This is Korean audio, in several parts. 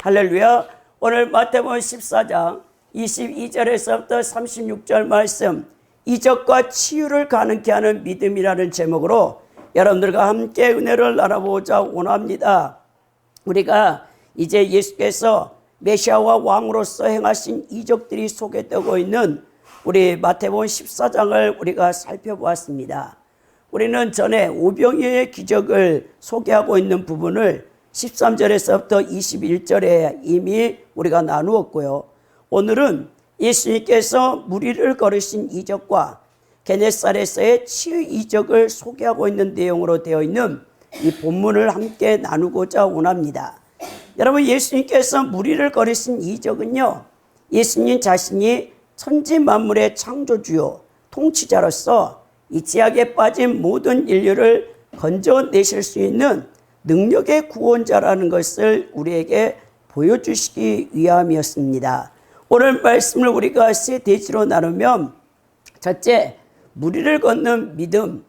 할렐루야. 오늘 마태복음 14장 22절에서부터 36절 말씀, 이적과 치유를 가능케 하는 믿음이라는 제목으로 여러분들과 함께 은혜를 나눠보고자 원합니다. 우리가 이제 예수께서 메시아와 왕으로서 행하신 이적들이 소개되고 있는 우리 마태복음 14장을 우리가 살펴보았습니다. 우리는 전에 오병이어의 기적을 소개하고 있는 부분을 13절에서부터 21절에 이미 우리가 나누었고요. 오늘은 예수님께서 무리를 걸으신 이적과 게네사렛에서의 치유 이적을 소개하고 있는 내용으로 되어 있는 이 본문을 함께 나누고자 원합니다. 여러분, 예수님께서 무리를 걸으신 이적은요, 예수님 자신이 천지 만물의 창조주요 통치자로서 이 죄악에 빠진 모든 인류를 건져내실 수 있는 능력의 구원자라는 것을 우리에게 보여주시기 위함이었습니다. 오늘 말씀을 우리가 세 대지로 나누면, 첫째, 무리를 걷는 믿음,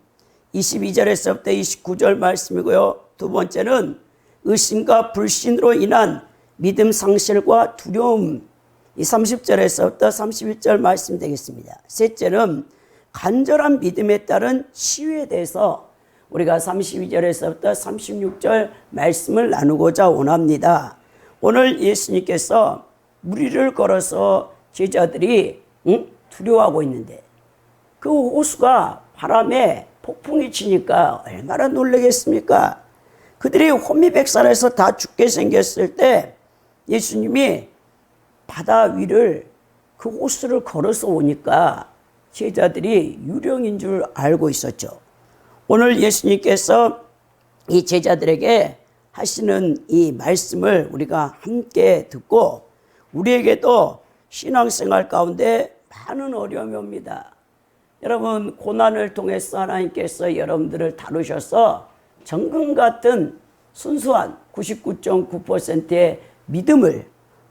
22절에서부터 29절 말씀이고요. 두 번째는 의심과 불신으로 인한 믿음 상실과 두려움, 이 30절에서부터 31절 말씀 되겠습니다. 셋째는 간절한 믿음에 따른 치유에 대해서 우리가 32절에서부터 36절 말씀을 나누고자 원합니다. 오늘 예수님께서 무리를 걸어서 제자들이 두려워하고 있는데, 그 호수가 바람에 폭풍이 치니까 얼마나 놀라겠습니까? 그들이 혼미백산에서 다 죽게 생겼을 때 예수님이 바다 위를 그 호수를 걸어서 오니까 제자들이 유령인 줄 알고 있었죠. 오늘 예수님께서 이 제자들에게 하시는 이 말씀을 우리가 함께 듣고, 우리에게도 신앙생활 가운데 많은 어려움이 옵니다. 여러분, 고난을 통해서 하나님께서 여러분들을 다루셔서 정금 같은 순수한 99.9%의 믿음을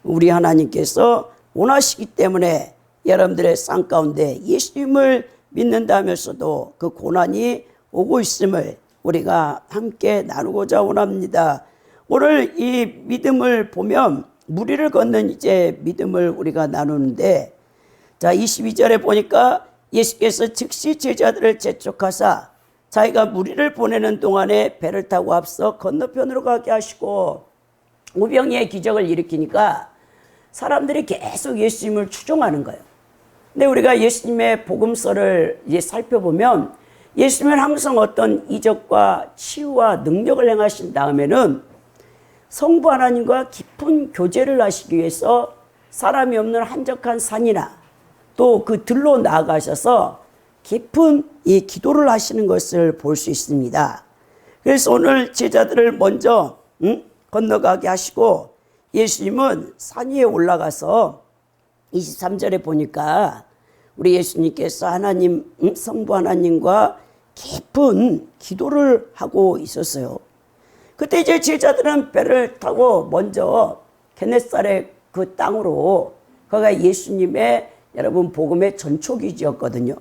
우리 하나님께서 원하시기 때문에 여러분들의 삶 가운데 예수님을 믿는다면서도 그 고난이 오고 있음을 우리가 함께 나누고자 원합니다. 오늘 이 믿음을 보면 무리를 걷는 이제 믿음을 우리가 나누는데, 자, 22절에 보니까 예수께서 즉시 제자들을 재촉하사 자기가 무리를 보내는 동안에 배를 타고 앞서 건너편으로 가게 하시고, 오병이의 기적을 일으키니까 사람들이 계속 예수님을 추종하는 거예요. 근데 우리가 예수님의 복음서를 이제 살펴보면 예수님은 항상 어떤 이적과 치유와 능력을 행하신 다음에는 성부 하나님과 깊은 교제를 하시기 위해서 사람이 없는 한적한 산이나 또 그 들로 나아가셔서 깊은 이 기도를 하시는 것을 볼 수 있습니다. 그래서 오늘 제자들을 먼저 건너가게 하시고, 예수님은 산 위에 올라가서 23절에 보니까 우리 예수님께서 하나님, 성부 하나님과 깊은 기도를 하고 있었어요. 그때 이제 제자들은 배를 타고 먼저 게네사렛 그 땅으로, 거기가 예수님의 여러분 복음의 전초기지였거든요.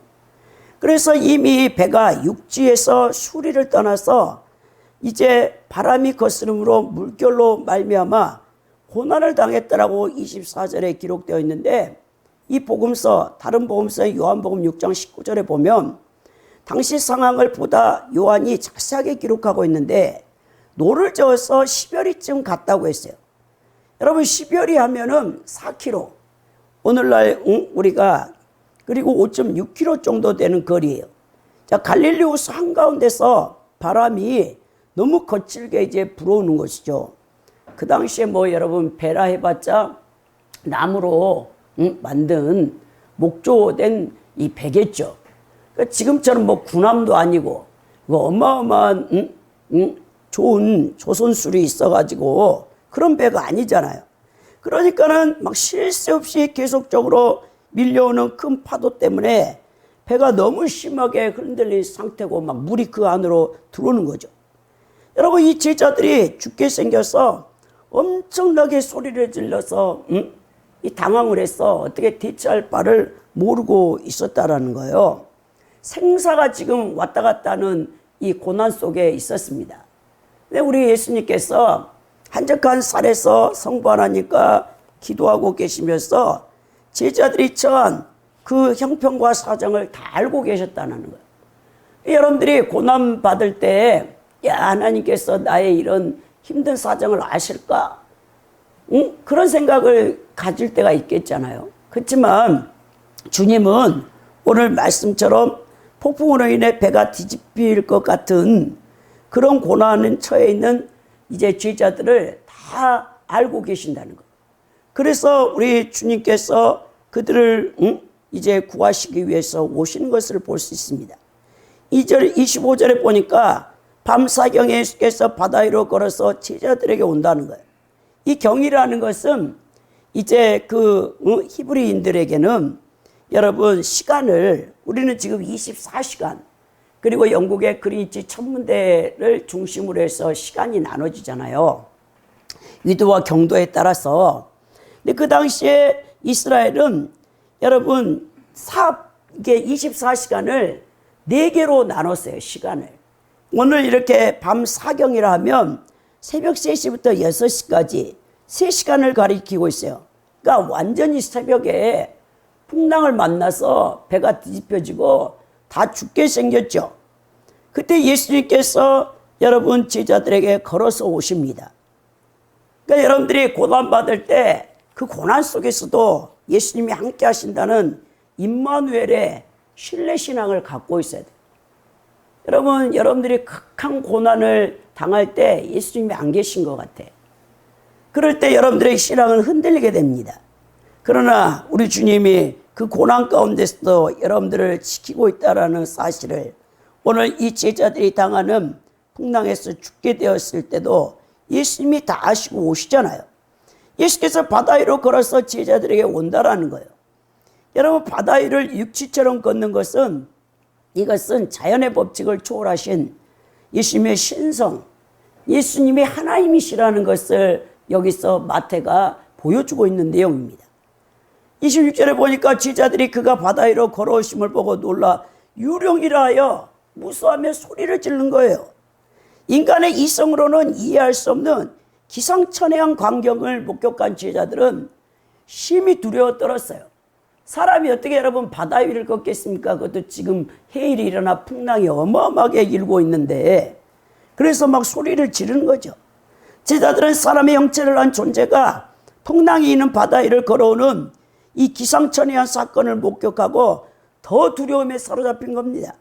그래서 이미 배가 육지에서 수리를 떠나서 이제 바람이 거스름으로 물결로 말미암아 고난을 당했다라고 24절에 기록되어 있는데, 이 복음서, 다른 복음서 요한복음 6장 19절에 보면 당시 상황을 보다 요한이 자세하게 기록하고 있는데, 노를 저어서 10여리쯤 갔다고 했어요. 여러분, 10여리 하면은 4km, 오늘날 우리가 그리고 5.6km 정도 되는 거리예요. 자, 갈릴리 호수 한가운데서 바람이 너무 거칠게 이제 불어오는 것이죠. 그 당시에 뭐 여러분 배라 해봤자 나무로 만든 목조된 이 배겠죠. 그러니까 지금처럼 뭐 군함도 아니고 어마어마한 좋은 조선술이 있어가지고 그런 배가 아니잖아요. 그러니까는 막 쉴 새 없이 계속적으로 밀려오는 큰 파도 때문에 배가 너무 심하게 흔들린 상태고 막 물이 그 안으로 들어오는 거죠. 여러분, 이 제자들이 죽게 생겨서 엄청나게 소리를 질러서 이 당황을 해서 어떻게 대처할 바를 모르고 있었다라는 거예요. 생사가 지금 왔다 갔다 하는 이 고난 속에 있었습니다. 근데 우리 예수님께서 한적한 산에서 성부 하나님과 기도하고 계시면서 제자들이 처한 그 형편과 사정을 다 알고 계셨다는 거예요. 여러분들이 고난 받을 때, 야, 하나님께서 나의 이런 힘든 사정을 아실까? 응? 그런 생각을 가질 때가 있겠잖아요. 그렇지만 주님은 오늘 말씀처럼 폭풍으로 인해 배가 뒤집힐 것 같은 그런 고난에 처해 있는 이제 제자들을 다 알고 계신다는 거예요. 그래서 우리 주님께서 그들을 이제 구하시기 위해서 오시는 것을 볼 수 있습니다. 2절, 25절에 보니까 밤사경에 예수께서 바다 위로 걸어서 제자들에게 온다는 거예요. 이 경이라는 것은 이제 그 히브리인들에게는 여러분 시간을, 우리는 지금 24시간, 그리고 영국의 그린위치 천문대를 중심으로 해서 시간이 나눠지잖아요. 위도와 경도에 따라서. 근데 그 당시에 이스라엘은 여러분 이게 24시간을 4개로 나눴어요, 시간을. 오늘 이렇게 밤 사경이라 하면 새벽 3시부터 6시까지 3시간을 가리키고 있어요. 그러니까 완전히 새벽에 풍랑을 만나서 배가 뒤집혀지고 다 죽게 생겼죠. 그때 예수님께서 여러분 제자들에게 걸어서 오십니다. 그러니까 여러분들이 고난받을 때 그 고난 속에서도 예수님이 함께 하신다는 임마누엘의 신뢰신앙을 갖고 있어야 돼요. 여러분, 여러분들이 극한 고난을 당할 때 예수님이 안 계신 것 같아. 그럴 때 여러분들의 신앙은 흔들리게 됩니다. 그러나 우리 주님이 그 고난 가운데서도 여러분들을 지키고 있다는 사실을 오늘 이 제자들이 당하는 풍랑에서 죽게 되었을 때도 예수님이 다 아시고 오시잖아요. 예수께서 바다 위로 걸어서 제자들에게 온다라는 거예요. 여러분, 바다 위를 육지처럼 걷는 것은, 이것은 자연의 법칙을 초월하신 예수님의 신성, 예수님이 하나님이시라는 것을 여기서 마태가 보여주고 있는 내용입니다. 26절에 보니까 제자들이 그가 바다 위로 걸어오심을 보고 놀라 유령이라 하여 무서워하며 소리를 지르는 거예요. 인간의 이성으로는 이해할 수 없는 기상천외한 광경을 목격한 제자들은 심히 두려워 떨었어요. 사람이 어떻게 여러분 바다 위를 걷겠습니까? 그것도 지금 해일이 일어나 풍랑이 어마어마하게 일고 있는데, 그래서 막 소리를 지르는 거죠. 제자들은 사람의 형체를 한 존재가 풍랑이 있는 바다 위를 걸어오는 이 기상천외한 사건을 목격하고 더 두려움에 사로잡힌 겁니다.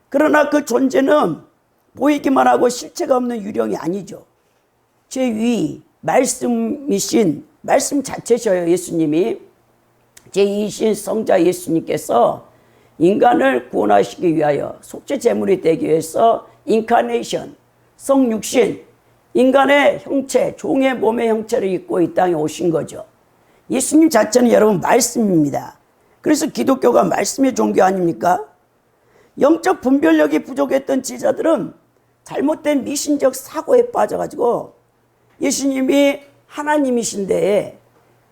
그러나 그 존재는 보이기만 하고 실체가 없는 유령이 아니죠. 제2 말씀이신, 말씀 자체셔요. 예수님이 제2신 성자 예수님께서 인간을 구원하시기 위하여 속죄 제물이 되기 위해서 인카네이션, 성육신, 인간의 형체, 종의 몸의 형체를 입고 이 땅에 오신 거죠. 예수님 자체는 여러분 말씀입니다. 그래서 기독교가 말씀의 종교 아닙니까? 영적 분별력이 부족했던 제자들은 잘못된 미신적 사고에 빠져가지고 예수님이 하나님이신데,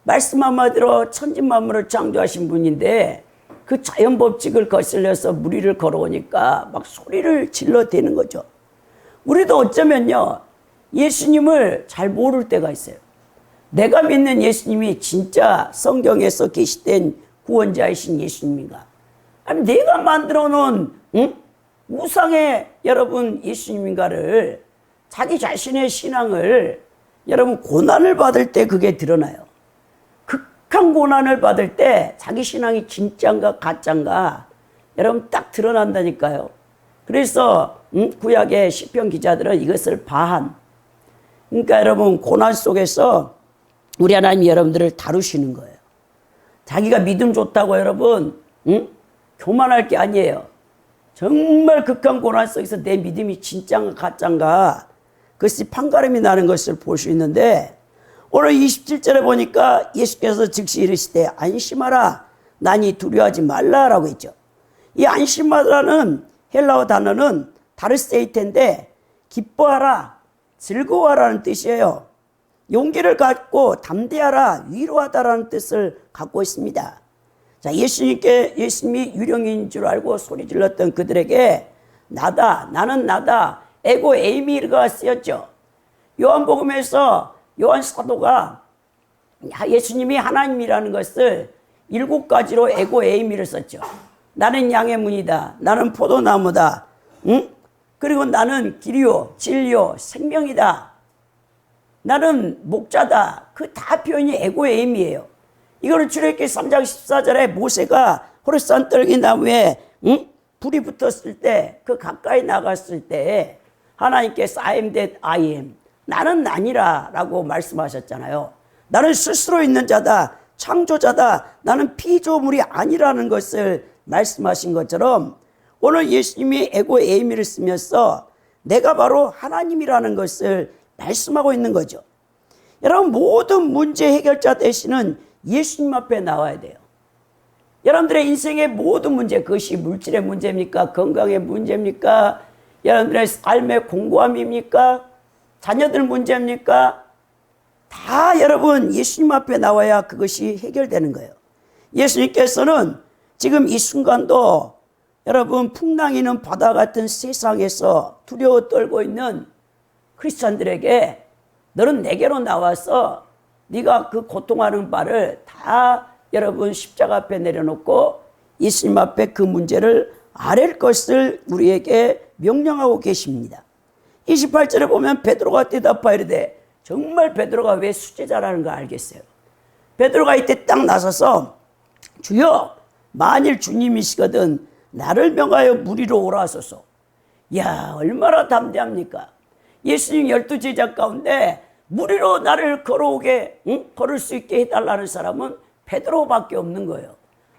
말씀 한마디로 천지만물을 창조하신 분인데 그 자연 법칙을 거슬려서 무리를 걸어오니까 막 소리를 질러대는 거죠. 우리도 어쩌면요, 예수님을 잘 모를 때가 있어요. 내가 믿는 예수님이 진짜 성경에서 계시된 구원자이신 예수님인가? 아니, 내가 만들어 놓은 우상의 여러분 예수님인가를, 자기 자신의 신앙을 여러분 고난을 받을 때 그게 드러나요. 극한 고난을 받을 때 자기 신앙이 진짜인가 가짜인가 여러분 딱 드러난다니까요. 그래서 구약의 시편 기자들은 이것을 바한, 그러니까 여러분 고난 속에서 우리 하나님 여러분들을 다루시는 거예요. 자기가 믿음 좋다고 여러분 교만할 게 아니에요. 정말 극한 고난 속에서 내 믿음이 진짜인가 가짜인가 그것이 판가름이 나는 것을 볼 수 있는데, 오늘 27절에 보니까 예수께서 즉시 이르시되 안심하라, 나니 두려워하지 말라라고 했죠. 이 안심하라는 헬라어 단어는 다르세이테인데 기뻐하라, 즐거워하라는 뜻이에요. 용기를 갖고 담대하라, 위로하다라는 뜻을 갖고 있습니다. 자, 예수님이 유령인 줄 알고 소리 질렀던 그들에게 나다, 나는 나다, 에고 에이미가 쓰였죠. 요한복음에서 요한 사도가 예수님이 하나님이라는 것을 7가지로 에고 에이미를 썼죠. 나는 양의 문이다. 나는 포도나무다. 응? 그리고 나는 길이요, 진리요, 생명이다. 나는 목자다. 그 다 표현이 에고 에이미예요. 이거를 출애굽기 3장 14절에 모세가 호르산 떨기 나무에 불이 붙었을 때, 그 가까이 나갔을 때 하나님께서 I am that I am, 나는 아니라 라고 말씀하셨잖아요. 나는 스스로 있는 자다, 창조자다, 나는 피조물이 아니라는 것을 말씀하신 것처럼 오늘 예수님이 에고 에이미를 쓰면서 내가 바로 하나님이라는 것을 말씀하고 있는 거죠. 여러분, 모든 문제 해결자 되시는 예수님 앞에 나와야 돼요. 여러분들의 인생의 모든 문제, 그것이 물질의 문제입니까? 건강의 문제입니까? 여러분들의 삶의 공고함입니까? 자녀들 문제입니까? 다 여러분 예수님 앞에 나와야 그것이 해결되는 거예요. 예수님께서는 지금 이 순간도 여러분 풍랑이는 바다 같은 세상에서 두려워 떨고 있는 크리스찬들에게 너는 내게로 나와서 네가 그 고통하는 바를 다 여러분 십자가 앞에 내려놓고 예수님 앞에 그 문제를 아랠 것을 우리에게 명령하고 계십니다. 28절에 보면 베드로가 대답하여 이르되, 정말 베드로가 왜 수제자라는 거 알겠어요. 베드로가 이때 딱 나서서 주여, 만일 주님이시거든 나를 명하여 무리로 오라 하소서. 야, 얼마나 담대합니까? 예수님 12제자 가운데 무리로 나를 걸을 수 있게 해달라는 사람은 베드로밖에 없는 거예요.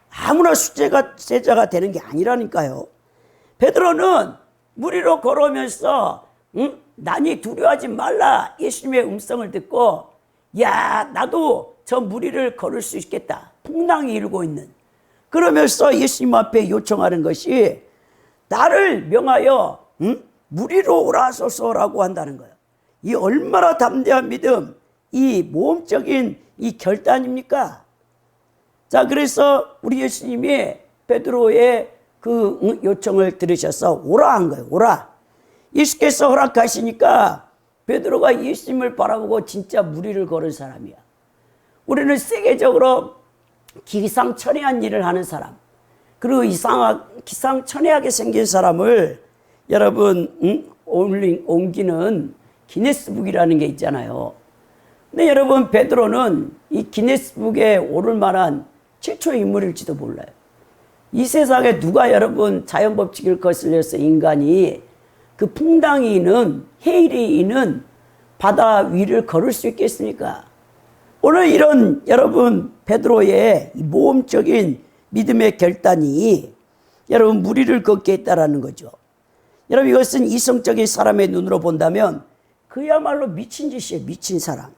아무나 수제자가 되는 게 아니라니까요. 베드로는 무리로 걸어오면서 난이 두려워하지 말라 예수님의 음성을 듣고, 야, 나도 저 무리를 걸을 수 있겠다. 풍랑이 일고 있는. 그러면서 예수님 앞에 요청하는 것이 나를 명하여 무리로 오라소서라고 한다는 거예요. 이 얼마나 담대한 믿음, 이 모험적인 이 결단입니까? 자, 그래서 우리 예수님이 베드로의 그 요청을 들으셔서 오라 한 거예요. 오라. 예수께서 허락하시니까 베드로가 예수님을 바라보고 진짜 무리를 걸은 사람이야. 우리는 세계적으로 기상천외한 일을 하는 사람, 그리고 기상천외하게 생긴 사람을 여러분 옮기는 기네스북이라는 게 있잖아요. 근데 여러분 베드로는 이 기네스북에 오를 만한 최초의 인물일지도 몰라요. 이 세상에 누가 여러분 자연법칙을 거슬려서 인간이 그 풍랑이 있는, 해일이 있는 바다 위를 걸을 수 있겠습니까? 오늘 이런 여러분 베드로의 모험적인 믿음의 결단이 여러분 무리를 걷게 했다라는 거죠. 여러분 이것은 이성적인 사람의 눈으로 본다면 그야말로 미친 짓이에요. 미친 사람.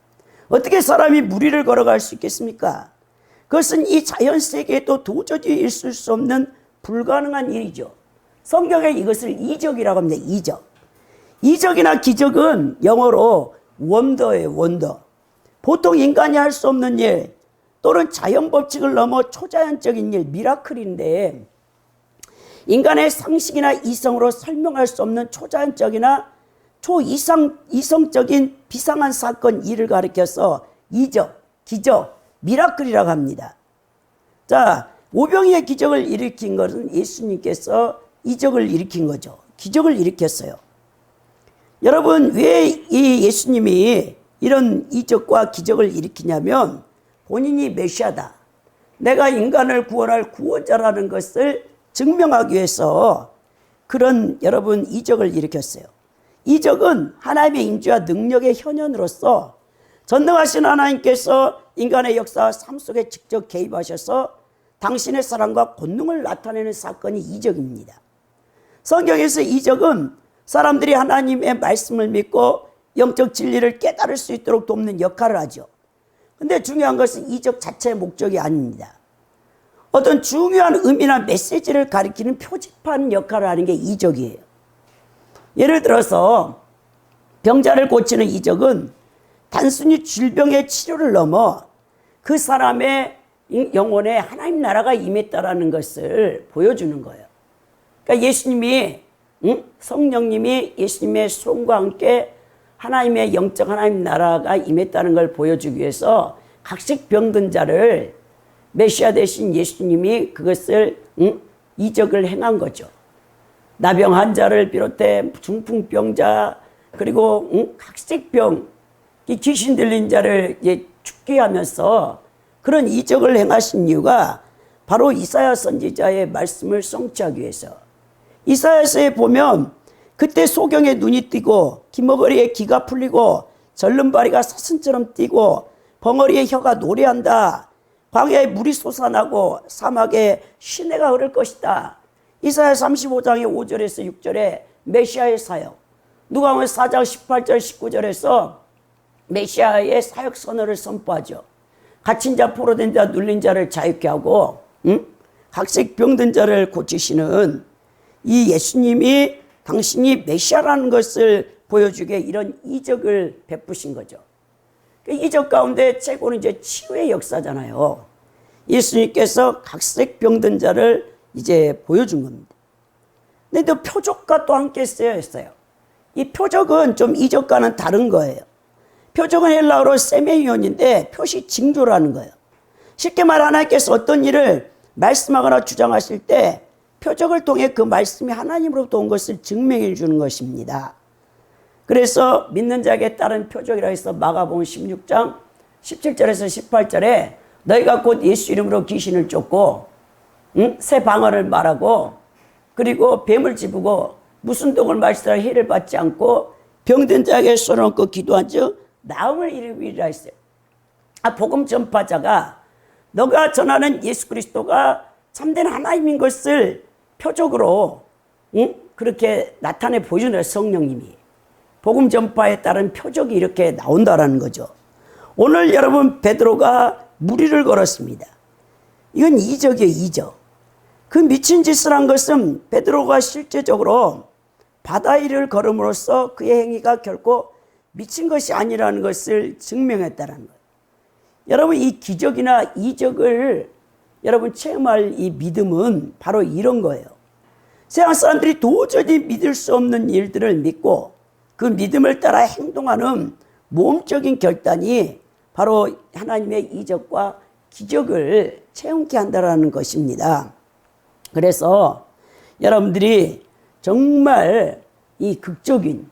어떻게 사람이 무리를 걸어갈 수 있겠습니까? 그것은 이 자연 세계에도 도저히 있을 수 없는 불가능한 일이죠. 성경에 이것을 이적이라고 합니다. 이적. 이적이나 기적은 영어로 원더예요. 원더. 보통 인간이 할 수 없는 일 또는 자연 법칙을 넘어 초자연적인 일, 미라클인데 인간의 상식이나 이성으로 설명할 수 없는 초자연적이나 이성적인 비상한 사건, 일을 가리켜서 이적, 기적, 미라클이라고 합니다. 자, 오병이의 기적을 일으킨 것은 예수님께서 이적을 일으킨 거죠. 기적을 일으켰어요. 여러분 왜 이 예수님이 이런 이적과 기적을 일으키냐면 본인이 메시아다, 내가 인간을 구원할 구원자라는 것을 증명하기 위해서 그런 여러분 이적을 일으켰어요. 이적은 하나님의 임재와 능력의 현현으로서 전능하신 하나님께서 인간의 역사와 삶 속에 직접 개입하셔서 당신의 사랑과 권능을 나타내는 사건이 이적입니다. 성경에서 이적은 사람들이 하나님의 말씀을 믿고 영적 진리를 깨달을 수 있도록 돕는 역할을 하죠. 근데 중요한 것은 이적 자체의 목적이 아닙니다. 어떤 중요한 의미나 메시지를 가리키는 표지판 역할을 하는 게 이적이에요. 예를 들어서 병자를 고치는 이적은 단순히 질병의 치료를 넘어 그 사람의 영혼에 하나님 나라가 임했다라는 것을 보여주는 거예요. 그러니까 예수님이 성령님이 예수님의 손과 함께 하나님의 영적 하나님 나라가 임했다는 걸 보여주기 위해서 각식 병든 자를 메시아 되신 예수님이 그것을 이적을 행한 거죠. 나병 환자를 비롯해 중풍병자 그리고 각색병 귀신 들린 자를 죽게 하면서 그런 이적을 행하신 이유가 바로 이사야 선지자의 말씀을 성취하기 위해서. 이사야서에 보면 그때 소경의 눈이 띄고 기머거리에 기가 풀리고 절름발이가 사슴처럼 뛰고 벙어리의 혀가 노래한다. 광야에 물이 솟아나고 사막에 시내가 흐를 것이다. 이사야 35장의 5절에서 6절에 메시아의 사역, 누가복음 4장 18절 19절에서 메시아의 사역 선언을 선포하죠. 갇힌 자, 포로된 자, 눌린 자를 자유케 하고 각색 병든 자를 고치시는 이 예수님이 당신이 메시아라는 것을 보여주게 이런 이적을 베푸신 거죠. 그 이적 가운데 최고는 이제 치유의 역사잖아요. 예수님께서 각색 병든 자를 이제 보여준 겁니다. 근데 또 표적과 또 함께 쓰여 있어요. 이 표적은 좀 이적과는 다른 거예요. 표적은 헬라어로 세메이온인데 표시 징조라는 거예요. 쉽게 말해 하나님께서 어떤 일을 말씀하거나 주장하실 때 표적을 통해 그 말씀이 하나님으로부터 온 것을 증명해 주는 것입니다. 그래서 믿는 자에게 따른 표적이라 해서 마가복음 16장 17절에서 18절에 너희가 곧 예수 이름으로 귀신을 쫓고 새 방언을 말하고 그리고 뱀을 집고 무슨 독을 마시더라 해를 받지 않고 병든 자에게 손을 얹고 기도한 즉 나음을 이루리라 했어요. 복음 전파자가 너가 전하는 예수 그리스도가 참된 하나님인 것을 표적으로 그렇게 나타내 보여주는 성령님이 복음 전파에 따른 표적이 이렇게 나온다라는 거죠. 오늘 여러분 베드로가 무리를 걸었습니다. 이건 이적이에요, 이적. 그 미친 짓을 한 것은 베드로가 실제적으로 바다 위를 걸음으로써 그의 행위가 결코 미친 것이 아니라는 것을 증명했다는 거예요. 여러분 이 기적이나 이적을 여러분 체험할 이 믿음은 바로 이런 거예요. 세상 사람들이 도저히 믿을 수 없는 일들을 믿고 그 믿음을 따라 행동하는 모험적인 결단이 바로 하나님의 이적과 기적을 체험케 한다는 것입니다. 그래서 여러분들이 정말 이 극적인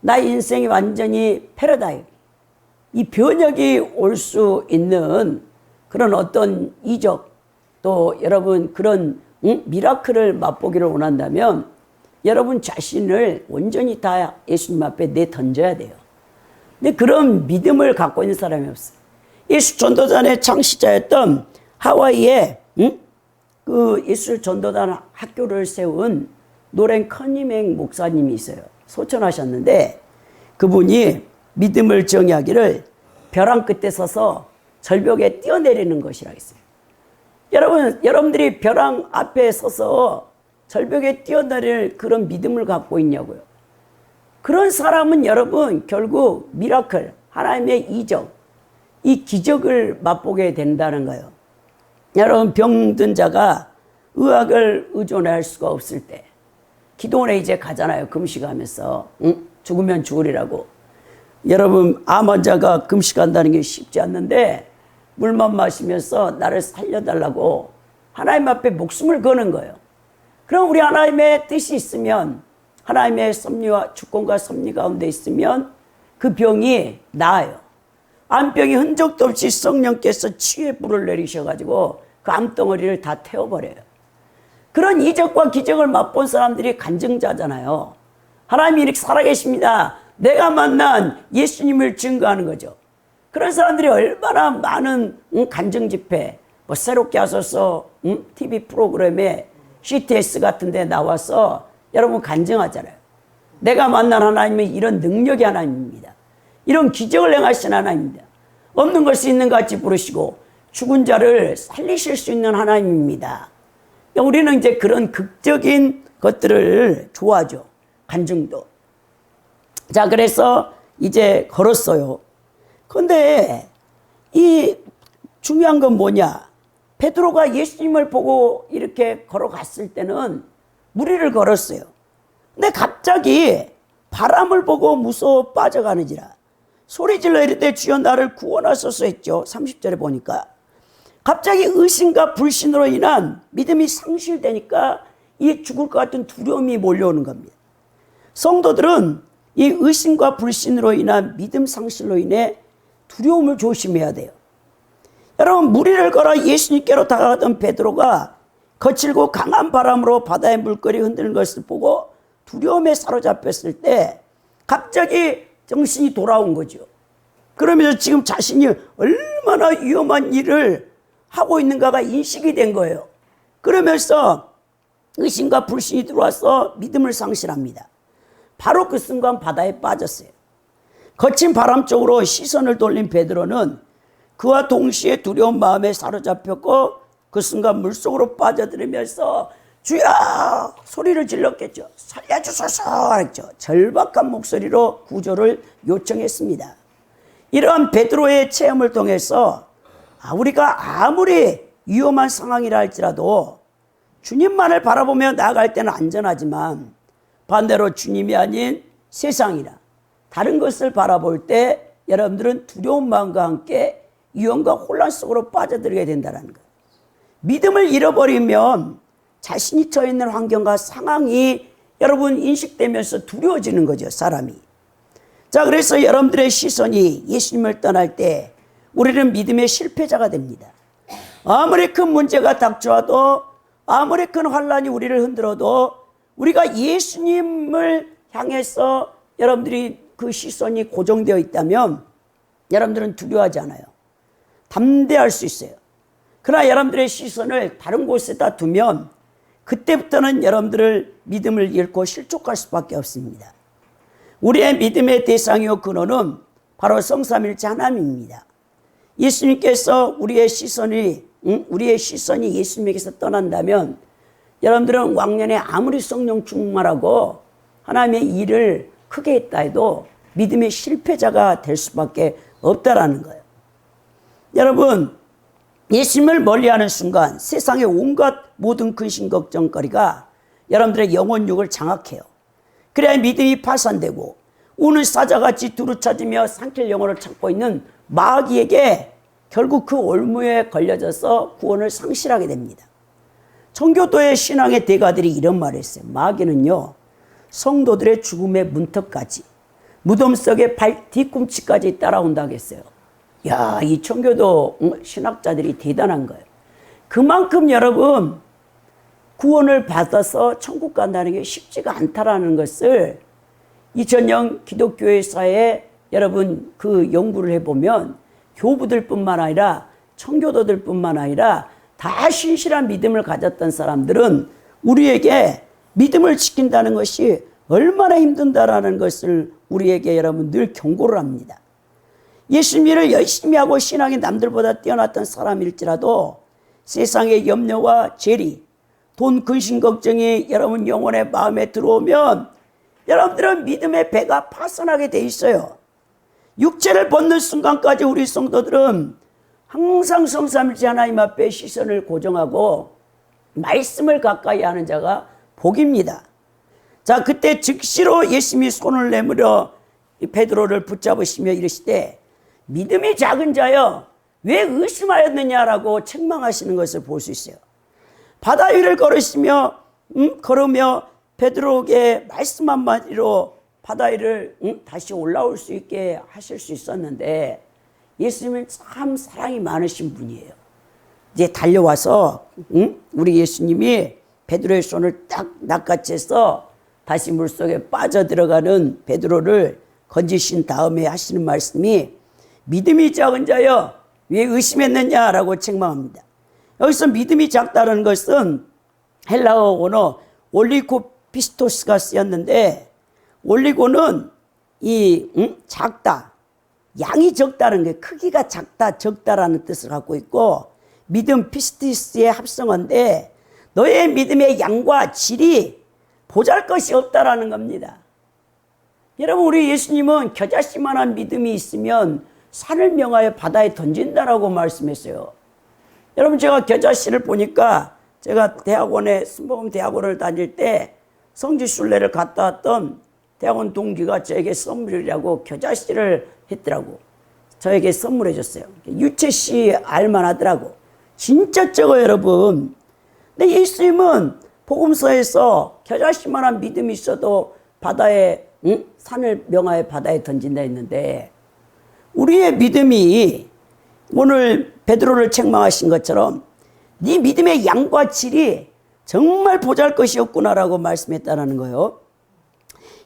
나의 인생이 완전히 패러다임, 이 변혁이 올 수 있는 그런 어떤 이적 또 여러분 그런 미라클을 맛보기를 원한다면 여러분 자신을 온전히 다 예수님 앞에 내던져야 돼요. 근데 그런 믿음을 갖고 있는 사람이 없어요. 예수 전도단의 창시자였던 하와이에 그 예수 전도단 학교를 세운 노랭 커니맹 목사님이 있어요. 소천하셨는데 그분이 믿음을 정의하기를 벼랑 끝에 서서 절벽에 뛰어내리는 것이라 했어요. 여러분들이 벼랑 앞에 서서 절벽에 뛰어내릴 그런 믿음을 갖고 있냐고요. 그런 사람은 여러분 결국 미라클, 하나님의 이적, 이 기적을 맛보게 된다는 거예요. 여러분 병든 자가 의학을 의존할 수가 없을 때 기도원에 이제 가잖아요. 금식하면서 죽으면 죽으리라고. 여러분 암 환자가 금식한다는 게 쉽지 않는데 물만 마시면서 나를 살려달라고 하나님 앞에 목숨을 거는 거예요. 그럼 우리 하나님의 뜻이 있으면 하나님의 섭리와 주권과 섭리 가운데 있으면 그 병이 나아요. 암병이 흔적도 없이 성령께서 치유의 불을 내리셔가지고 그 암덩어리를 다 태워버려요. 그런 이적과 기적을 맛본 사람들이 간증자잖아요. 하나님이 이렇게 살아계십니다. 내가 만난 예수님을 증거하는 거죠. 그런 사람들이 얼마나 많은 간증 집회, 뭐 새롭게 하소서 TV 프로그램에 CTS 같은 데 나와서 여러분 간증하잖아요. 내가 만난 하나님은 이런 능력이 하나님입니다. 이런 기적을 행하신 하나님입니다. 없는 것이 있는 것 같이 부르시고 죽은 자를 살리실 수 있는 하나님입니다. 우리는 이제 그런 극적인 것들을 좋아하죠. 간증도. 자, 그래서 이제 걸었어요. 그런데 이 중요한 건 뭐냐? 베드로가 예수님을 보고 이렇게 걸어갔을 때는 무리를 걸었어요. 근데 갑자기 바람을 보고 무서워 빠져가는지라. 소리질러 이르되 주여 나를 구원하소서 했죠. 30절에 보니까 갑자기 의심과 불신으로 인한 믿음이 상실되니까 이 죽을 것 같은 두려움이 몰려오는 겁니다. 성도들은 이 의심과 불신으로 인한 믿음 상실로 인해 두려움을 조심해야 돼요. 여러분, 무리를 걸어 예수님께로 다가가던 베드로가 거칠고 강한 바람으로 바다의 물결이 흔드는 것을 보고 두려움에 사로잡혔을 때 갑자기 정신이 돌아온 거죠. 그러면서 지금 자신이 얼마나 위험한 일을 하고 있는가가 인식이 된 거예요. 그러면서 의심과 불신이 들어와서 믿음을 상실합니다. 바로 그 순간 바다에 빠졌어요. 거친 바람 쪽으로 시선을 돌린 베드로는 그와 동시에 두려운 마음에 사로잡혔고 그 순간 물속으로 빠져들면서 주여 소리를 질렀겠죠. 살려주소서 했죠. 절박한 목소리로 구조를 요청했습니다. 이러한 베드로의 체험을 통해서 우리가 아무리 위험한 상황이라 할지라도 주님만을 바라보며 나아갈 때는 안전하지만 반대로 주님이 아닌 세상이나 다른 것을 바라볼 때 여러분들은 두려운 마음과 함께 위험과 혼란 속으로 빠져들게 된다는 거예요. 믿음을 잃어버리면 자신이 처해 있는 환경과 상황이 여러분 인식되면서 두려워지는 거죠, 사람이. 자, 그래서 여러분들의 시선이 예수님을 떠날 때 우리는 믿음의 실패자가 됩니다. 아무리 큰 문제가 닥쳐와도 아무리 큰 환란이 우리를 흔들어도 우리가 예수님을 향해서 여러분들이 그 시선이 고정되어 있다면 여러분들은 두려워하지 않아요. 담대할 수 있어요. 그러나 여러분들의 시선을 다른 곳에다 두면 그때부터는 여러분들을 믿음을 잃고 실족할 수밖에 없습니다. 우리의 믿음의 대상이요 근원은 바로 성삼일체 하나님입니다. 예수님께서 우리의 시선이 예수님에게서 떠난다면 여러분들은 왕년에 아무리 성령 충만하고 하나님의 일을 크게 했다 해도 믿음의 실패자가 될 수밖에 없다라는 거예요. 여러분, 예수님을 멀리하는 순간 세상의 온갖 모든 근심 걱정거리가 여러분들의 영혼육을 장악해요. 그래야 믿음이 파산되고 우는 사자같이 두루쳐지며 삼킬 영혼을 찾고 있는 마귀에게 결국 그 올무에 걸려져서 구원을 상실하게 됩니다. 청교도의 신앙의 대가들이 이런 말을 했어요. 마귀는요, 성도들의 죽음의 문턱까지 무덤 속의 발 뒤꿈치까지 따라온다고 했어요. 야, 이 청교도 신학자들이 대단한 거예요. 그만큼 여러분 구원을 받아서 천국 간다는 게 쉽지가 않다라는 것을 2000년 기독교의 사회에 여러분 그 연구를 해보면 교부들뿐만 아니라 청교도들뿐만 아니라 다 신실한 믿음을 가졌던 사람들은 우리에게 믿음을 지킨다는 것이 얼마나 힘든다라는 것을 우리에게 여러분 늘 경고를 합니다. 예수님을 열심히 하고 신앙이 남들보다 뛰어났던 사람일지라도 세상의 염려와 재리, 돈 근심 걱정이 여러분 영혼의 마음에 들어오면 여러분들은 믿음의 배가 파손하게 돼 있어요. 육체를 벗는 순간까지 우리 성도들은 항상 성삼일체 하나님 앞에 시선을 고정하고 말씀을 가까이 하는 자가 복입니다. 자, 그때 즉시로 예수님이 손을 내밀어 베드로를 붙잡으시며 이르시되 믿음이 작은 자여 왜 의심하였느냐라고 책망하시는 것을 볼 수 있어요. 바다 위를 걸으며 베드로에게 말씀 한마디로 바다 위를 다시 올라올 수 있게 하실 수 있었는데 예수님은 참 사랑이 많으신 분이에요. 이제 달려와서 우리 예수님이 베드로의 손을 딱 낚아채서 다시 물속에 빠져들어가는 베드로를 건지신 다음에 하시는 말씀이 믿음이 작은 자여 왜 의심했느냐라고 책망합니다. 여기서 믿음이 작다는 것은 헬라어 원어 올리고피스토스가 쓰였는데 올리고는 작다, 양이 적다는 게 크기가 작다, 적다라는 뜻을 갖고 있고 믿음 피스티스의 합성어인데 너의 믿음의 양과 질이 보잘것이 없다라는 겁니다. 여러분, 우리 예수님은 겨자씨만한 믿음이 있으면 산을 명하여 바다에 던진다라고 말씀했어요. 여러분, 제가 겨자씨를 보니까 제가 대학원에 순복음 대학원을 다닐 때 성지순례를 갔다 왔던 대학원 동기가 저에게 선물이라고 겨자씨를 했더라고. 저에게 선물해 줬어요. 유채씨 알만하더라고. 진짜 적어요, 여러분. 근데 예수님은 복음서에서 겨자씨만한 믿음이 있어도 바다에, 산을 명하여 바다에 던진다 했는데, 우리의 믿음이 오늘 베드로를 책망하신 것처럼 네 믿음의 양과 질이 정말 보잘것이었구나라고 말씀했다는 거예요.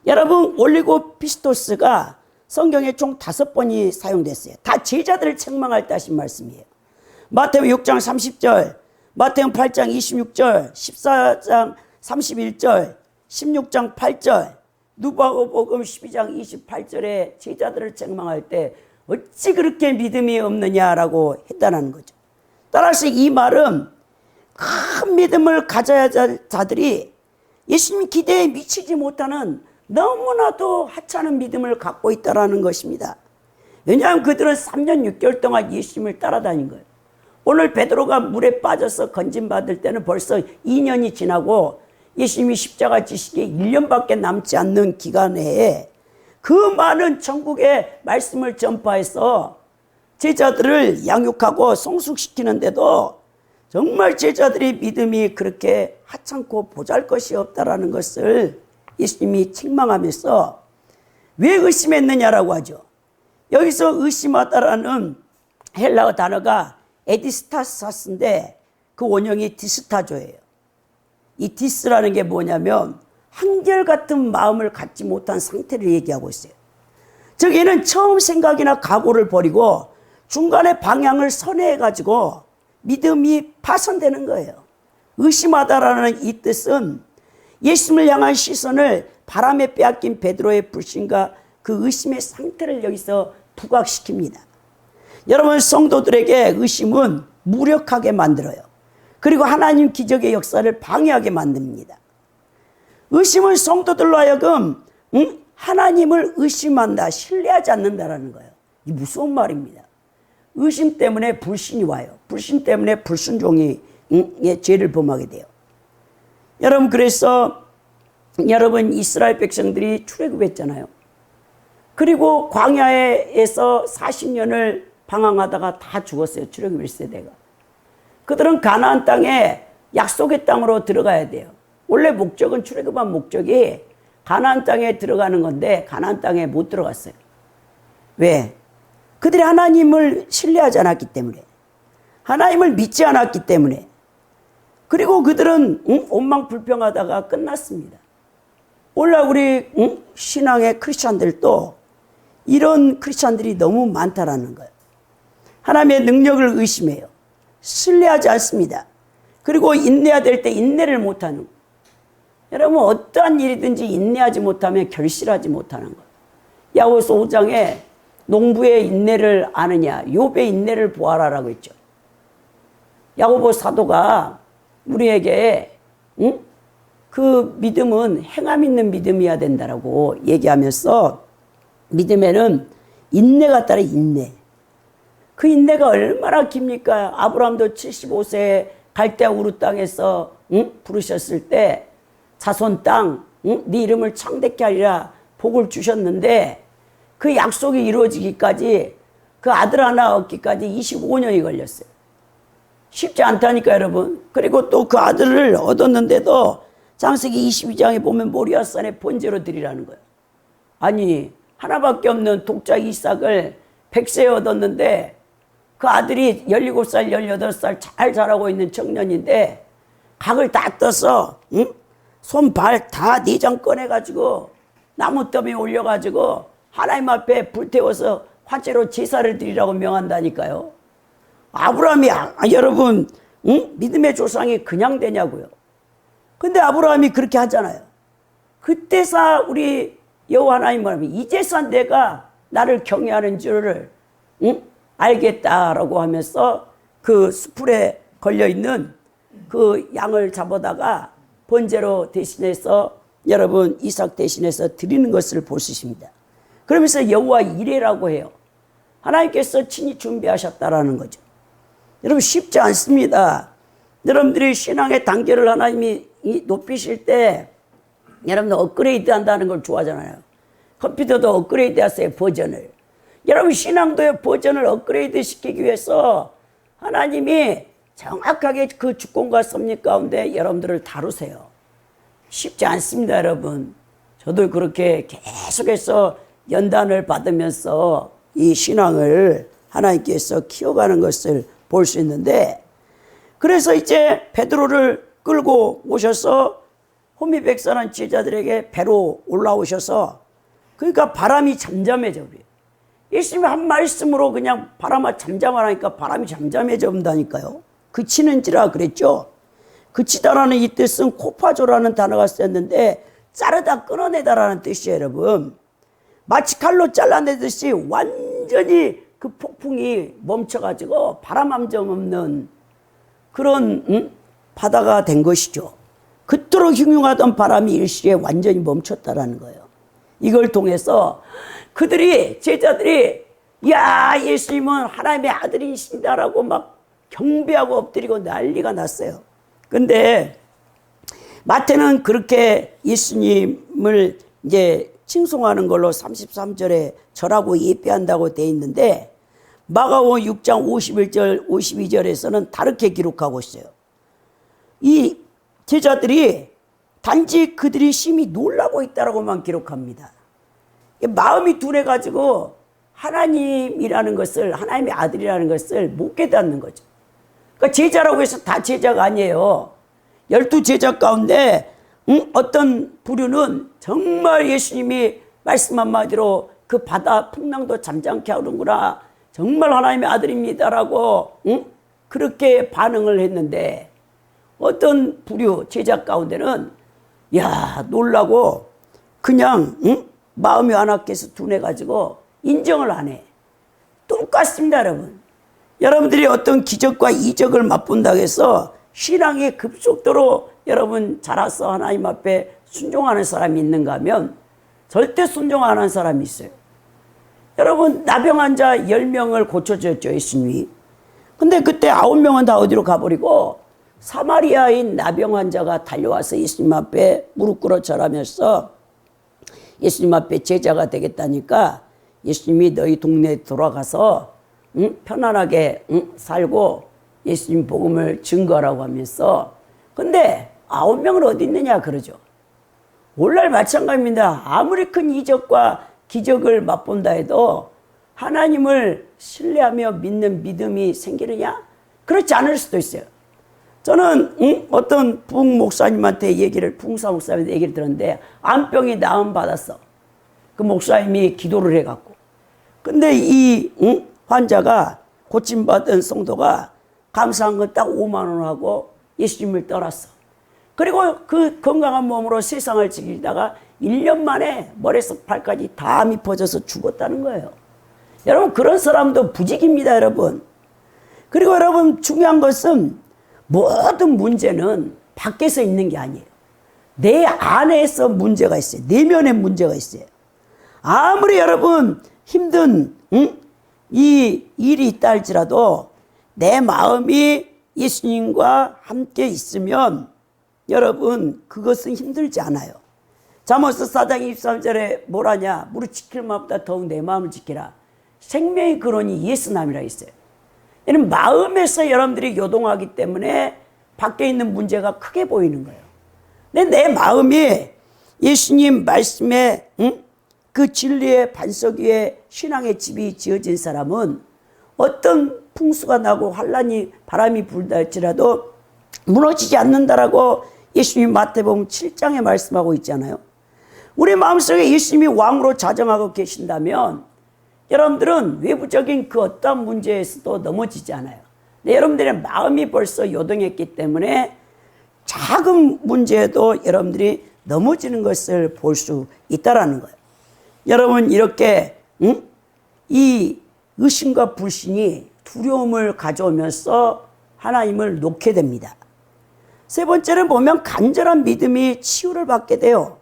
여러분, 올리고 피스토스가 성경에 총 5번이 사용됐어요. 다 제자들을 책망할 때 하신 말씀이에요. 마태복음 6장 30절, 마태복음 8장 26절, 14장 31절, 16장 8절, 누가복음 12장 28절에 제자들을 책망할 때 어찌 그렇게 믿음이 없느냐라고 했다는 거죠. 따라서 이 말은 큰 믿음을 가져야 할 자들이 예수님 기대에 미치지 못하는 너무나도 하찮은 믿음을 갖고 있다는 것입니다. 왜냐하면 그들은 3년 6개월 동안 예수님을 따라다닌 거예요. 오늘 베드로가 물에 빠져서 건진받을 때는 벌써 2년이 지나고 예수님이 십자가 지시기에 1년밖에 남지 않는 기간 내에 그 많은 천국의 말씀을 전파해서 제자들을 양육하고 성숙시키는데도 정말 제자들의 믿음이 그렇게 하찮고 보잘것이 없다라는 것을 예수님이 책망하면서 왜 의심했느냐라고 하죠. 여기서 의심하다라는 헬라어 단어가 에디스타사스인데 그 원형이 디스타조예요. 이 디스라는 게 뭐냐면 한결같은 마음을 갖지 못한 상태를 얘기하고 있어요. 즉 얘는 처음 생각이나 각오를 버리고 중간에 방향을 선회해가지고 믿음이 파손되는 거예요. 의심하다라는 이 뜻은 예수님을 향한 시선을 바람에 빼앗긴 베드로의 불신과 그 의심의 상태를 여기서 부각시킵니다. 여러분, 성도들에게 의심은 무력하게 만들어요. 그리고 하나님 기적의 역사를 방해하게 만듭니다. 의심은 성도들로 하여금 하나님을 의심한다, 신뢰하지 않는다라는 거예요. 이 무서운 말입니다. 의심 때문에 불신이 와요. 불신 때문에 불순종의 죄를 범하게 돼요. 여러분, 그래서 여러분 이스라엘 백성들이 출애굽했잖아요. 그리고 광야에서 40년을 방황하다가 다 죽었어요. 출애굽 1세대가. 그들은 가나안 땅에 약속의 땅으로 들어가야 돼요. 원래 목적은 출애굽한 목적이 가나안 땅에 들어가는 건데 가나안 땅에 못 들어갔어요. 왜? 그들이 하나님을 신뢰하지 않았기 때문에, 하나님을 믿지 않았기 때문에, 그리고 그들은 원망불평하다가 끝났습니다. 원래 우리 신앙의 크리스찬들도 이런 크리스찬들이 너무 많다라는 거예요. 하나님의 능력을 의심해요. 신뢰하지 않습니다. 그리고 인내해야 될 때 인내를 못하는 거예요. 여러분, 어떠한 일이든지 인내하지 못하면 결실하지 못하는 거예요. 야고보서 5장에 농부의 인내를 아느냐, 욥의 인내를 보아라라고 했죠. 야고보 사도가 우리에게 그 믿음은 행함 있는 믿음이어야 된다라고 얘기하면서 믿음에는 인내가 따라 인내. 그 인내가 얼마나 깁니까? 아브라함도 75세에 갈대아 우르 땅에서 부르셨을 때 자손 땅, 네 이름을 창대케 하리라 복을 주셨는데 그 약속이 이루어지기까지 그 아들 하나 얻기까지 25년이 걸렸어요. 쉽지 않다니까 여러분. 그리고 또 그 아들을 얻었는데도 창세기 22장에 보면 모리아산에 번제로 드리라는 거예요. 아니, 하나밖에 없는 독자 이삭을 100세에 얻었는데 그 아들이 17살, 18살 잘 자라고 있는 청년인데 각을 다 떠서 손, 발 다 내장 꺼내가지고 나무 더미에 올려가지고 하나님 앞에 불태워서 화제로 제사를 드리라고 명한다니까요. 아브라함이 여러분 믿음의 조상이 그냥 되냐고요. 근데 아브라함이 그렇게 하잖아요. 그때서 우리 여호와 하나님 말하면 이제서 내가 나를 경외하는 줄을 알겠다라고 하면서 그 수풀에 걸려있는 그 양을 잡아다가 번제로 대신해서 여러분 이삭 대신해서 드리는 것을 볼 수 있습니다. 그러면서 여호와 이레라고 해요. 하나님께서 친히 준비하셨다라는 거죠. 여러분 쉽지 않습니다. 여러분들이 신앙의 단계를 하나님이 높이실 때 여러분 업그레이드 한다는 걸 좋아하잖아요. 컴퓨터도 업그레이드 하세요, 버전을. 여러분 신앙도의 버전을 업그레이드 시키기 위해서 하나님이 정확하게 그 주권과 섭리 가운데 여러분들을 다루세요. 쉽지 않습니다, 여러분. 저도 그렇게 계속해서 연단을 받으면서 이 신앙을 하나님께서 키워가는 것을 볼 수 있는데, 그래서 이제 베드로를 끌고 오셔서 호미백산한 제자들에게 배로 올라오셔서, 그러니까 바람이 잠잠해져 버려요. 예수님이 한 말씀으로 그냥 바람아 잠잠하라니까 바람이 잠잠해져 온다니까요. 그치는지라 그랬죠. 그치다라는 이 뜻은 코파조라는 단어가 쓰였는데 자르다 끊어내다라는 뜻이에요, 여러분. 마치 칼로 잘라내듯이 완전히 그 폭풍이 멈춰가지고 바람 한 점 없는 그런 바다가 된 것이죠. 그토록 흉흉하던 바람이 일시에 완전히 멈췄다라는 거예요. 이걸 통해서 그들이, 제자들이, 야, 예수님은 하나님의 아들이신다라고 막 경배하고 엎드리고 난리가 났어요. 근데 마태는 그렇게 예수님을 이제 칭송하는 걸로 33절에 절하고 예배한다고 되어 있는데, 마가복음 6장 51절, 52절에서는 다르게 기록하고 있어요. 이 제자들이 단지 그들이 심히 놀라고 있다라고만 기록합니다. 마음이 둔해가지고 하나님이라는 것을, 하나님의 아들이라는 것을 못 깨닫는 거죠. 그러니까 제자라고 해서 다 제자가 아니에요. 12제자 가운데 어떤 부류는 정말 예수님이 말씀 한마디로 그 바다 풍랑도 잠잠케 하는구나, 정말 하나님의 아들입니다라고 그렇게 반응을 했는데, 어떤 부류 제자 가운데는 야, 놀라고 그냥 마음이 완악해서 둔해가지고 인정을 안 해. 똑같습니다, 여러분. 여러분들이 어떤 기적과 이적을 맛본다고 해서 신앙이 급속도로 여러분 자라서 하나님 앞에 순종하는 사람이 있는가 하면 절대 순종 안 하는 사람이 있어요. 여러분, 나병 환자 10명을 고쳐줬죠, 예수님이. 근데 그때 9명은 다 어디로 가버리고 사마리아인 나병 환자가 달려와서 예수님 앞에 무릎 꿇어 절하면서 예수님 앞에 제자가 되겠다니까 예수님이 너희 동네에 돌아가서 편안하게 살고 예수님 복음을 증거하라고 하면서, 근데 9명은 어디 있느냐 그러죠. 오늘날 마찬가지입니다. 아무리 큰 이적과 기적을 맛본다 해도 하나님을 신뢰하며 믿는 믿음이 생기느냐? 그렇지 않을 수도 있어요. 저는 어떤 부흥 목사님한테 부흥사 목사님한테 얘기를 들었는데, 암병이 나음 받았어. 그 목사님이 기도를 해갖고. 근데 이 환자가, 고침받은 성도가 감사한 건 딱 5만 원 하고 예수님을 떠났어. 그리고 그 건강한 몸으로 세상을 지키다가 1년 만에 머리에서 발까지 다 암이 퍼져서 죽었다는 거예요. 여러분, 그런 사람도 부직입니다, 여러분. 그리고 여러분, 중요한 것은 모든 문제는 밖에서 있는 게 아니에요. 내 안에서 문제가 있어요. 내면에 문제가 있어요. 아무리 여러분 힘든 이 일이 있다 할지라도 내 마음이 예수님과 함께 있으면 여러분 그것은 힘들지 않아요. 잠언서 4장 23절에 뭐라냐? 무릇 지킬 마음보다 더욱 내 마음을 지키라. 생명의 근원이 예수남이라 있어요. 이는 마음에서 여러분들이 요동하기 때문에 밖에 있는 문제가 크게 보이는 거예요. 근데 내 마음이 예수님 말씀에 그 진리의 반석 위에 신앙의 집이 지어진 사람은 어떤 풍수가 나고 환란이 바람이 불다 할지라도 무너지지 않는다라고 예수님 마태복음 7장에 말씀하고 있잖아요. 우리 마음속에 예수님이 왕으로 자정하고 계신다면 여러분들은 외부적인 그 어떠한 문제에서도 넘어지지 않아요. 근데 여러분들의 마음이 벌써 요동했기 때문에 작은 문제에도 여러분들이 넘어지는 것을 볼 수 있다라는 거예요. 여러분, 이렇게 이 의심과 불신이 두려움을 가져오면서 하나님을 놓게 됩니다. 세 번째는 보면 간절한 믿음이 치유를 받게 돼요.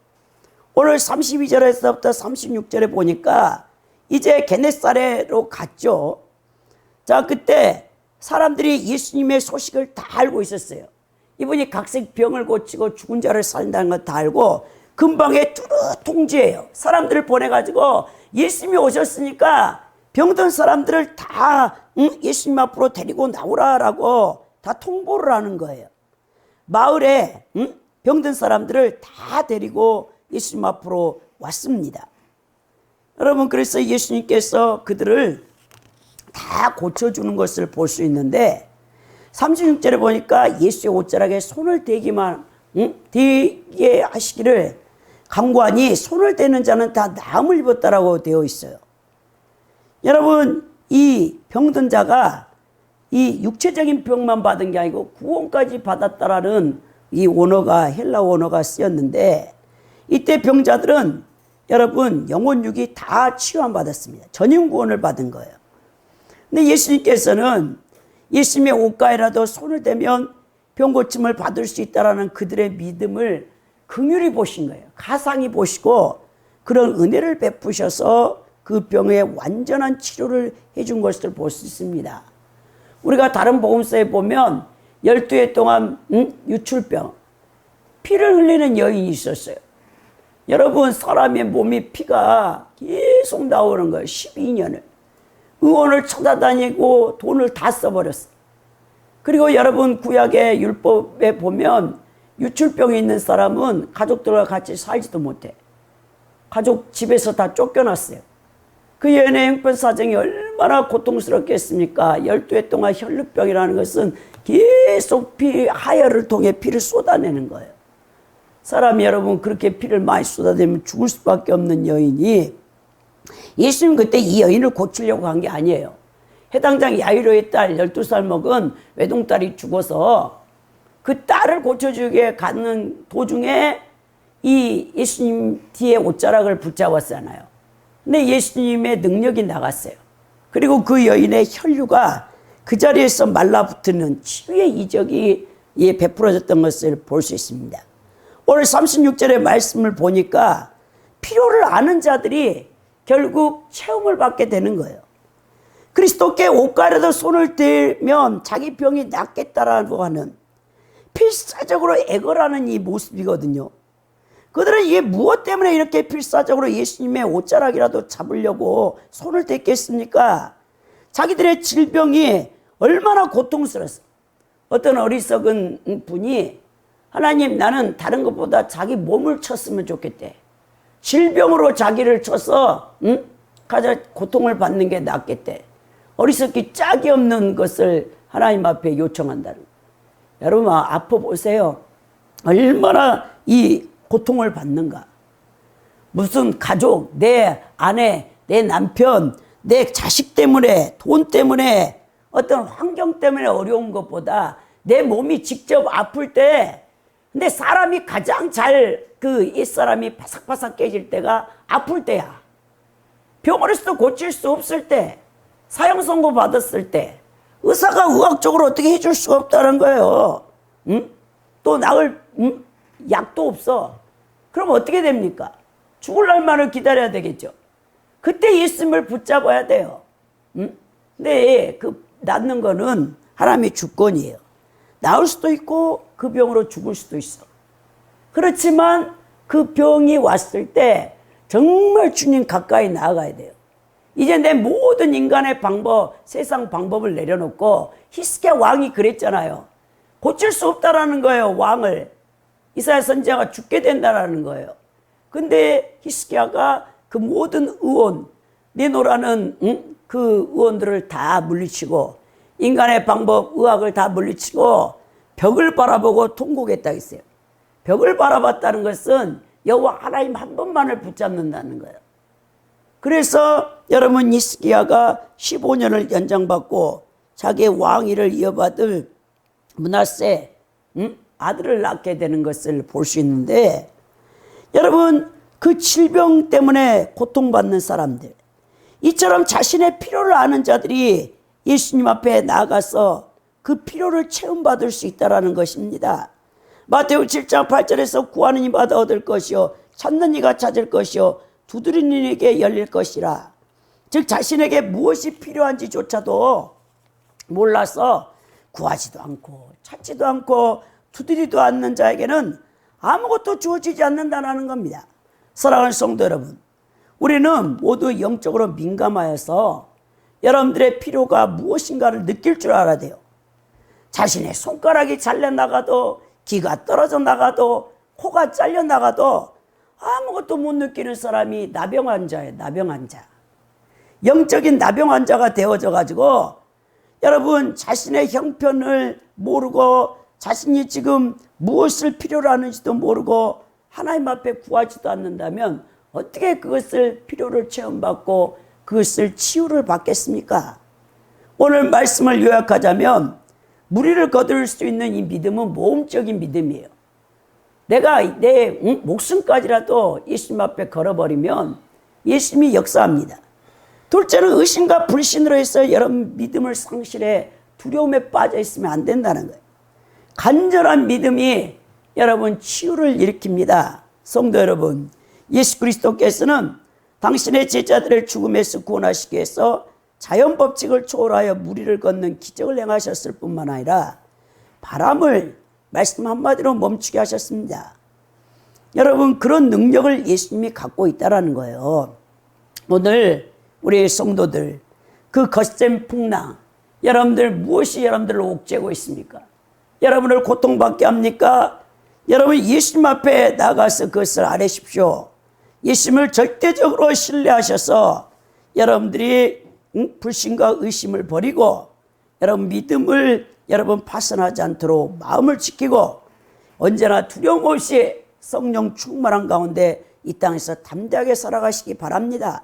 오늘 32절에서부터 36절에 보니까 이제 게네사렛로 갔죠. 자, 그때 사람들이 예수님의 소식을 다 알고 있었어요. 이분이 각색 병을 고치고 죽은 자를 살린다는 걸 다 알고, 근방에 뚜렷 통지해요. 사람들을 보내가지고 예수님이 오셨으니까 병든 사람들을 다 예수님 앞으로 데리고 나오라라고 다 통보를 하는 거예요. 마을에 병든 사람들을 다 데리고 예수님 앞으로 왔습니다. 여러분, 그래서 예수님께서 그들을 다 고쳐주는 것을 볼 수 있는데 36절에 보니까 예수의 옷자락에 손을 대게 하시기를 간구하니 손을 대는 자는 다 나음을 입었다라고 되어 있어요. 여러분, 이 병든 자가 이 육체적인 병만 받은 게 아니고 구원까지 받았다라는 이 원어가 헬라 원어가 쓰였는데, 이때 병자들은 여러분 영혼 육이 다 치유받았습니다. 전용 구원을 받은 거예요. 근데 예수님께서는 예수님의 옷가에라도 손을 대면 병 고침을 받을 수 있다라는 그들의 믿음을 긍휼히 보신 거예요. 가상히 보시고 그런 은혜를 베푸셔서 그 병의 완전한 치료를 해준 것을 볼 수 있습니다. 우리가 다른 복음서에 보면 12해 동안 유출병, 피를 흘리는 여인이 있었어요. 여러분, 사람의 몸이 피가 계속 나오는 거예요. 12년을. 의원을 찾아다니고 돈을 다 써버렸어요. 그리고 여러분, 구약의 율법에 보면 유출병이 있는 사람은 가족들과 같이 살지도 못해. 가족 집에서 다 쫓겨났어요. 그 여인의 형편 사정이 얼마나 고통스럽겠습니까? 12해 동안 혈루병이라는 것은 계속 하혈을 통해 피를 쏟아내는 거예요. 사람이 여러분 그렇게 피를 많이 쏟아내면 죽을 수밖에 없는 여인이, 예수님 그때 이 여인을 고치려고 한 게 아니에요. 해당장 야이로의 딸 12살 먹은 외동딸이 죽어서 그 딸을 고쳐주게 가는 도중에 이 예수님 뒤에 옷자락을 붙잡았잖아요. 근데 예수님의 능력이 나갔어요. 그리고 그 여인의 혈류가 그 자리에서 말라붙는 치유의 이적이 베풀어졌던 것을 볼 수 있습니다. 오늘 36절의 말씀을 보니까 필요를 아는 자들이 결국 체험을 받게 되는 거예요. 그리스도께 옷가에라도 손을 대면 자기 병이 낫겠다라고 하는 필사적으로 애걸하는 이 모습이거든요. 그들은 이게 무엇 때문에 이렇게 필사적으로 예수님의 옷자락이라도 잡으려고 손을 댔겠습니까? 자기들의 질병이 얼마나 고통스러웠어. 어떤 어리석은 분이, 하나님, 나는 다른 것보다 자기 몸을 쳤으면 좋겠대. 질병으로 자기를 쳐서 가장 고통을 받는 게 낫겠대. 어리석기 짝이 없는 것을 하나님 앞에 요청한다는 거예요. 여러분, 아파 보세요. 얼마나 이 고통을 받는가. 무슨 가족, 내 아내, 내 남편, 내 자식 때문에, 돈 때문에, 어떤 환경 때문에 어려운 것보다 내 몸이 직접 아플 때, 근데 사람이 가장 그 옛사람이 바삭바삭 깨질 때가 아플 때야. 병원에서도 고칠 수 없을 때, 사형 선고 받았을 때, 의사가 의학적으로 어떻게 해줄 수가 없다는 거예요. 또 나을 약도 없어. 그럼 어떻게 됩니까? 죽을 날만을 기다려야 되겠죠. 그때 예수님을 붙잡아야 돼요. 근데 그 낫는 거는 하나님의 주권이에요. 나을 수도 있고 그 병으로 죽을 수도 있어. 그렇지만 그 병이 왔을 때 정말 주님 가까이 나아가야 돼요. 이제 내 모든 인간의 방법, 세상 방법을 내려놓고, 히스기야 왕이 그랬잖아요. 고칠 수 없다라는 거예요, 왕을. 이사야 선지자가 죽게 된다라는 거예요. 근데 히스기야가 그 모든 의원, 내노라는 그 의원들을 다 물리치고, 인간의 방법, 의학을 다 물리치고 벽을 바라보고 통곡했다 했어요. 벽을 바라봤다는 것은 여호와 하나님 한 분만을 붙잡는다는 거예요. 그래서 여러분, 히스기야가 15년을 연장받고 자기의 왕위를 이어받을 므낫세 아들을 낳게 되는 것을 볼 수 있는데, 여러분, 그 질병 때문에 고통받는 사람들, 이처럼 자신의 필요를 아는 자들이 예수님 앞에 나가서 그 필요를 체험받을 수 있다는 것입니다. 마태오 7장 8절에서 구하는 이마다 얻을 것이요 찾는 이가 찾을 것이요 두드리는 이에게 열릴 것이라. 즉 자신에게 무엇이 필요한지조차도 몰라서 구하지도 않고 찾지도 않고 두드리도 않는 자에게는 아무것도 주어지지 않는다는 겁니다. 사랑하는 성도 여러분, 우리는 모두 영적으로 민감하여서 여러분들의 필요가 무엇인가를 느낄 줄 알아야 돼요. 자신의 손가락이 잘려나가도, 기가 떨어져 나가도, 코가 잘려나가도 아무것도 못 느끼는 사람이 나병 환자예요. 나병 환자. 영적인 나병 환자가 되어져 가지고 여러분 자신의 형편을 모르고 자신이 지금 무엇을 필요로 하는지도 모르고 하나님 앞에 구하지도 않는다면 어떻게 그것을 필요를 체험받고 그것을 치유를 받겠습니까? 오늘 말씀을 요약하자면 무리를 거둘 수 있는 이 믿음은 모험적인 믿음이에요. 내가 내 목숨까지라도 예수님 앞에 걸어버리면 예수님이 역사합니다. 둘째는 의심과 불신으로 해서 여러분 믿음을 상실해 두려움에 빠져 있으면 안 된다는 거예요. 간절한 믿음이 여러분 치유를 일으킵니다. 성도 여러분, 예수 그리스도께서는 당신의 제자들을 죽음에서 구원하시기 위해서 자연 법칙을 초월하여 무리를 걷는 기적을 행하셨을 뿐만 아니라 바람을 말씀 한마디로 멈추게 하셨습니다. 여러분 그런 능력을 예수님이 갖고 있다는 거예요. 오늘 우리 성도들 그 거센 풍랑, 여러분들 무엇이 여러분들을 옥죄고 있습니까? 여러분을 고통받게 합니까? 여러분 예수님 앞에 나가서 그것을 아뢰십시오. 예수님을 절대적으로 신뢰하셔서 여러분들이 불신과 의심을 버리고 여러분 믿음을 여러분 파산하지 않도록 마음을 지키고 언제나 두려움 없이 성령 충만한 가운데 이 땅에서 담대하게 살아가시기 바랍니다.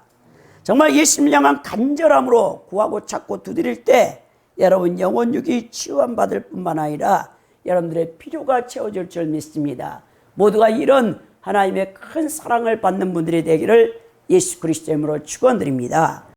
정말 예수님을 향한 간절함으로 구하고 찾고 두드릴 때 여러분 영혼육이 치유받을 뿐만 아니라 여러분들의 필요가 채워질 줄 믿습니다. 모두가 이런 하나님의 큰 사랑을 받는 분들이 되기를 예수 그리스도의 이름으로 축원드립니다.